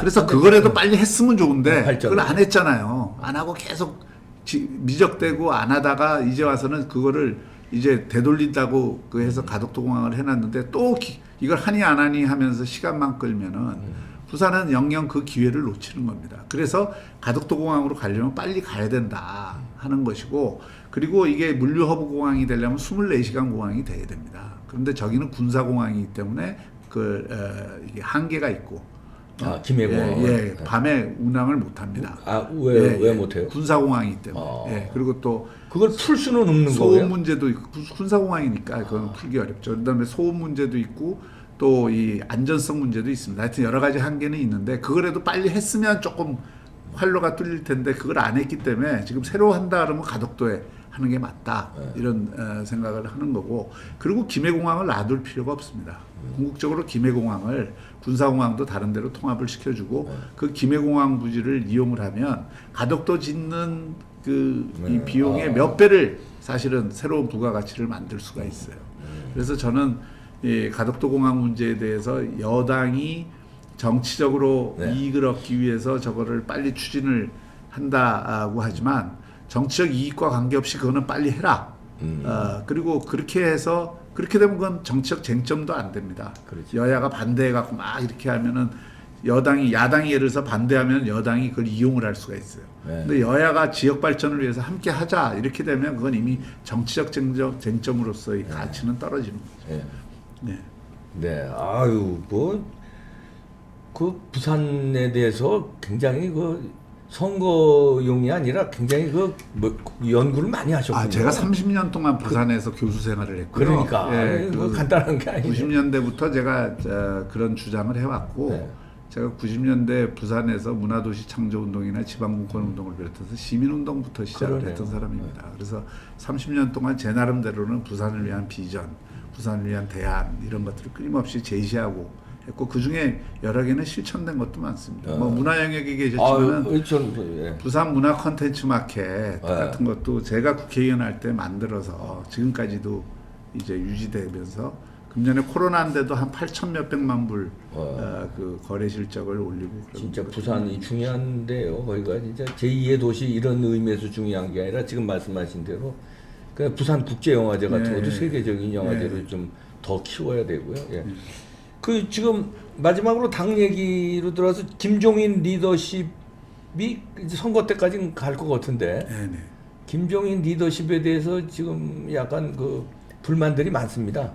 그래서 그거라도 빨리 했으면 좋은데 발전. 그걸 안 했잖아요. 안 하고 계속 미적대고 안 하다가 이제 와서는 그거를 이제 되돌린다고 해서 가덕도 공항을 해놨는데 또 이걸 하니 안 하니 하면서 시간만 끌면은 부산은 영영 그 기회를 놓치는 겁니다. 그래서 가덕도 공항으로 가려면 빨리 가야 된다 하는 것이고 그리고 이게 물류 허브 공항이 되려면 24시간 공항이 돼야 됩니다. 그런데 저기는 군사 공항이기 때문에 이게 한계가 있고 김해공항. 밤에 운항을 못 합니다. 왜 못해요? 군사공항이기 때문에. 그리고 또 그걸 풀 수는 없는 소음 거예요? 문제도 있고 군사공항이니까 그건 풀기 어렵죠. 그다음에 소음 문제도 있고 또 이 안전성 문제도 있습니다. 하여튼 여러 가지 한계는 있는데 그거라도 빨리 했으면 조금 활로가 뚫릴 텐데 그걸 안 했기 때문에 지금 새로 한다 그러면 가덕도에 하는 게 맞다 이런 생각을 하는 거고 그리고 김해공항을 놔둘 필요가 없습니다. 궁극적으로 김해공항을 군사공항도 다른 데로 통합을 시켜주고 그 김해공항 부지를 이용을 하면 가덕도 짓는 이 비용의 몇 배를 사실은 새로운 부가가치를 만들 수가 있어요. 그래서 저는 이 가덕도 공항 문제에 대해서 여당이 정치적으로 이익을 얻기 위해서 저거를 빨리 추진을 한다고 하지만 정치적 이익과 관계없이 그거는 빨리 해라. 그리고 그렇게 해서 그렇게 되면 그건 정치적 쟁점도 안 됩니다. 그렇지. 여야가 반대해갖고 막 이렇게 하면은 야당이 예를 들어서 반대하면 여당이 그걸 이용을 할 수가 있어요. 근데 여야가 지역 발전을 위해서 함께 하자 이렇게 되면 그건 이미 정치적 쟁점으로서의 가치는 떨어지는 거죠. 네. 아유, 그 부산에 대해서 굉장히 선거용이 아니라 굉장히 뭐 연구를 많이 하셨군요. 제가 30년 동안 부산에서 교수 생활을 했고요. 그러니까 예, 뭐 간단한 게 아니에요. 90년대부터 제가 그런 주장을 해왔고 네. 제가 90년대 부산에서 문화도시 창조운동이나 지방분권운동을 비롯해서 시민운동부터 시작을 그러네요. 했던 사람입니다. 그래서 30년 동안 제 나름대로는 부산을 위한 비전, 부산을 위한 대안 이런 것들을 끊임없이 제시하고 했고 그중에 여러 개는 실천된 것도 많습니다. 뭐 문화 영역에 계셨지만 예. 부산 문화 콘텐츠 마켓 같은 것도 제가 국회의원 할 때 만들어서 지금까지도 이제 유지되면서 금년에 코로나인데도 한 8천 몇백만 불 그 거래 실적을 올리고 진짜 부산이 중요한데요. 거기가 진짜 제2의 도시 이런 의미에서 중요한 게 아니라 지금 말씀하신 대로 그 부산 국제영화제 같은 것도 세계적인 영화제를 좀 더 키워야 되고요. 예. 그 지금 마지막으로 당 얘기로 들어와서 김종인 리더십이 이제 선거 때까지는 갈 것 같은데 네네. 김종인 리더십에 대해서 지금 약간 그 불만들이 많습니다.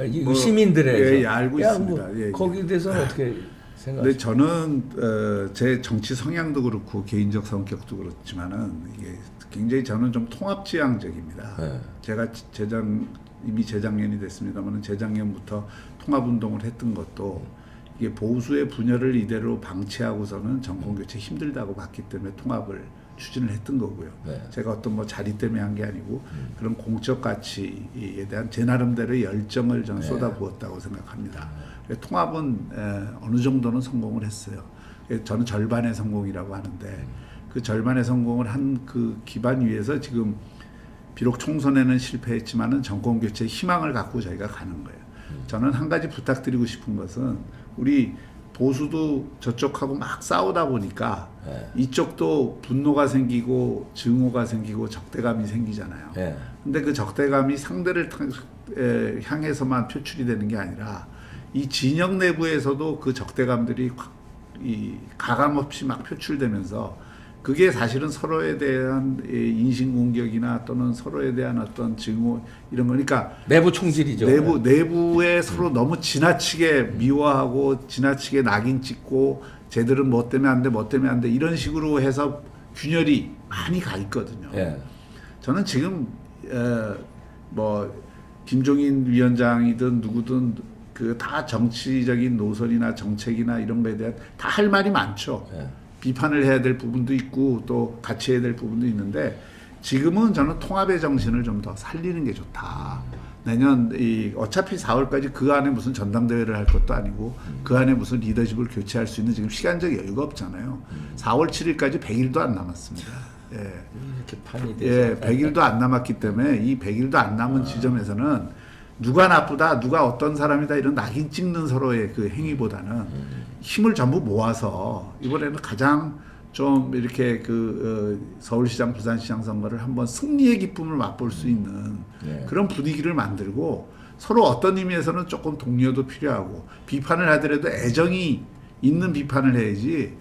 이 시민들에서. 예, 알고 있습니다. 예, 거기에 대해서는 어떻게 근데 생각하세요? 저는 제 정치 성향도 그렇고 개인적 성격도 그렇지만은 이게 굉장히 저는 좀 통합지향적입니다. 제가 이미 재작년이 됐습니다만 재작년부터 통합운동을 했던 것도 이게 보수의 분열을 이대로 방치하고서는 정권교체 힘들다고 봤기 때문에 통합을 추진을 했던 거고요. 제가 어떤 뭐 자리 때문에 한 게 아니고 그런 공적 가치에 대한 제 나름대로의 열정을 저는 쏟아부었다고 생각합니다. 통합은 어느 정도는 성공을 했어요. 저는 절반의 성공이라고 하는데 그 절반의 성공을 한 그 기반 위에서 지금 비록 총선에는 실패했지만은 정권 교체의 희망을 갖고 저희가 가는 거예요. 저는 한 가지 부탁드리고 싶은 것은 우리 보수도 저쪽하고 막 싸우다 보니까 이쪽도 분노가 생기고 증오가 생기고 적대감이 생기잖아요. 근데 그 적대감이 상대를 향해서만 표출이 되는 게 아니라 이 진영 내부에서도 그 적대감들이 가감 없이 막 표출되면서 그게 사실은 서로에 대한 인신공격이나 또는 서로에 대한 어떤 증오 이런 거니까 내부 총질이죠. 내부에 서로 너무 지나치게 미워하고 지나치게 낙인 찍고 쟤들은 뭐 때문에 안 돼, 뭐 때문에 안 돼 이런 식으로 해서 균열이 많이 가 있거든요. 저는 지금 뭐 김종인 위원장이든 누구든 그 다 정치적인 노선이나 정책이나 이런 거에 대한 다 할 말이 많죠. 비판을 해야 될 부분도 있고 또 같이 해야 될 부분도 있는데 지금은 저는 통합의 정신을 좀 더 살리는 게 좋다. 내년 어차피 4월까지 그 안에 무슨 전당대회를 할 것도 아니고 그 안에 무슨 리더십을 교체할 수 있는 지금 시간적 여유가 없잖아요. 4월 7일까지 100일도 안 남았습니다. 이렇게 판이 돼서 100일도 안 남았기 때문에 이 100일도 안 남은 지점에서는 누가 나쁘다, 누가 어떤 사람이다 이런 낙인 찍는 서로의 그 행위보다는 힘을 전부 모아서 이번에는 가장 좀 이렇게 서울시장, 부산시장 선거를 한번 승리의 기쁨을 맛볼 수 있는 그런 분위기를 만들고 서로 어떤 의미에서는 조금 동료도 필요하고 비판을 하더라도 애정이 있는 비판을 해야지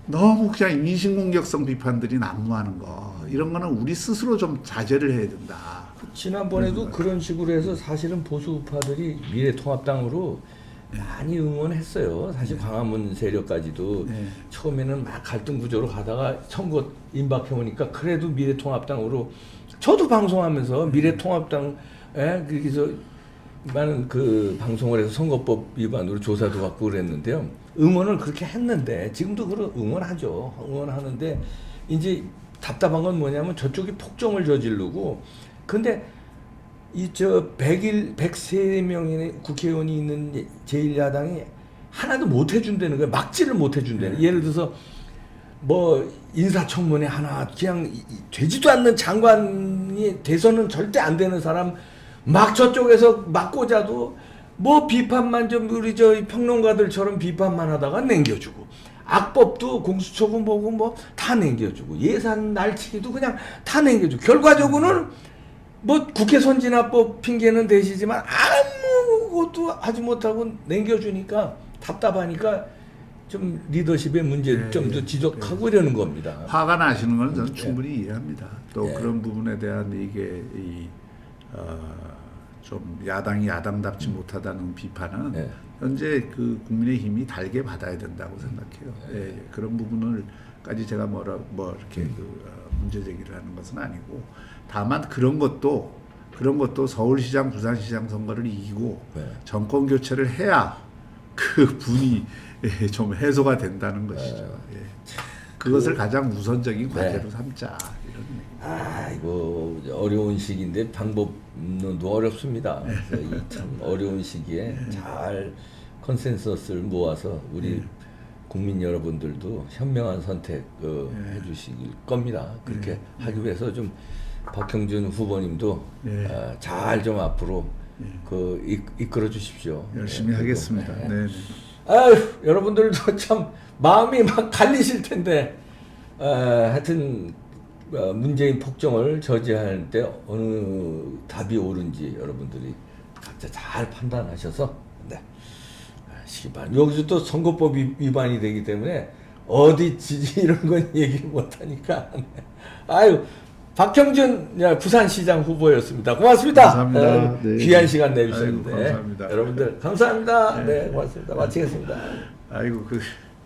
너무 그냥 인신공격성 비판들이 난무하는 거 이런 거는 우리 스스로 좀 자제를 해야 된다. 지난번에도 그런 식으로 해서 사실은 보수파들이 미래통합당으로 많이 응원했어요. 사실 광화문 세력까지도 처음에는 막 갈등 구조로 가다가 선거 임박해 오니까 그래도 미래통합당으로 저도 방송하면서 미래통합당에 거기서 많은 그 방송을 해서 선거법 위반으로 조사도 받고 그랬는데요. 응원을 그렇게 했는데 지금도 그런 응원하죠. 응원하는데 이제 답답한 건 뭐냐면 저쪽이 폭정을 저지르고 근데 이 103명의 국회의원이 있는 제1야당이 하나도 못 해준다는 거예요. 막지를 못 해준다는. 예를 들어서 뭐 인사청문회 하나 그냥 되지도 않는 장관이 돼서는 절대 안 되는 사람 막 저쪽에서 막고자도 뭐 비판만 좀 우리 평론가들처럼 비판만 하다가 남겨주고 악법도 공수처분 보고 뭐 다 남겨주고 예산 날치기도 그냥 다 남겨주고 결과적으로는 뭐 국회 선진화법 핑계는 대시지만 아무것도 하지 못하고 남겨주니까 답답하니까 좀 리더십의 문제점도 지적하고 이러는 겁니다. 화가 나시는 건 저는 충분히 이해합니다. 또 그런 부분에 대한 이게 좀 야당이 야당답지 못하다는 비판은 현재 그 국민의힘이 달게 받아야 된다고 생각해요. 그런 부분을 까지 제가 뭐 이렇게 문제 제기를 하는 것은 아니고, 다만 그런 것도 서울시장, 부산시장 선거를 이기고 네. 정권 교체를 해야 그 분이 좀 해소가 된다는 것이죠. 예. 그것을 가장 우선적인 과제로 삼자, 이런 얘기. 이거 어려운 시기인데 방법론도 어렵습니다. 그래서 이 참 어려운 시기에 잘 컨센서스를 모아서 우리 국민 여러분들도 현명한 선택 해주실 겁니다. 그렇게 하기 위해서 좀 박형준 후보님도 잘 좀 앞으로 이끌어 주십시오. 열심히 하겠습니다. 네. 아유, 여러분들도 참 마음이 막 갈리실 텐데, 하여튼 문재인 폭정을 저지할 때 어느 답이 옳은지 여러분들이 각자 잘 판단하셔서 하시기 바랍니다. 여기서 또 선거법 위반이 되기 때문에 어디 지지 이런 건 얘기를 못하니까. 아유, 박형준 부산시장 후보였습니다. 고맙습니다. 감사합니다. 네. 귀한 시간 내주셨는데. 아이고, 감사합니다. 여러분들 감사합니다. 네, 고맙습니다. 마치겠습니다. 아이고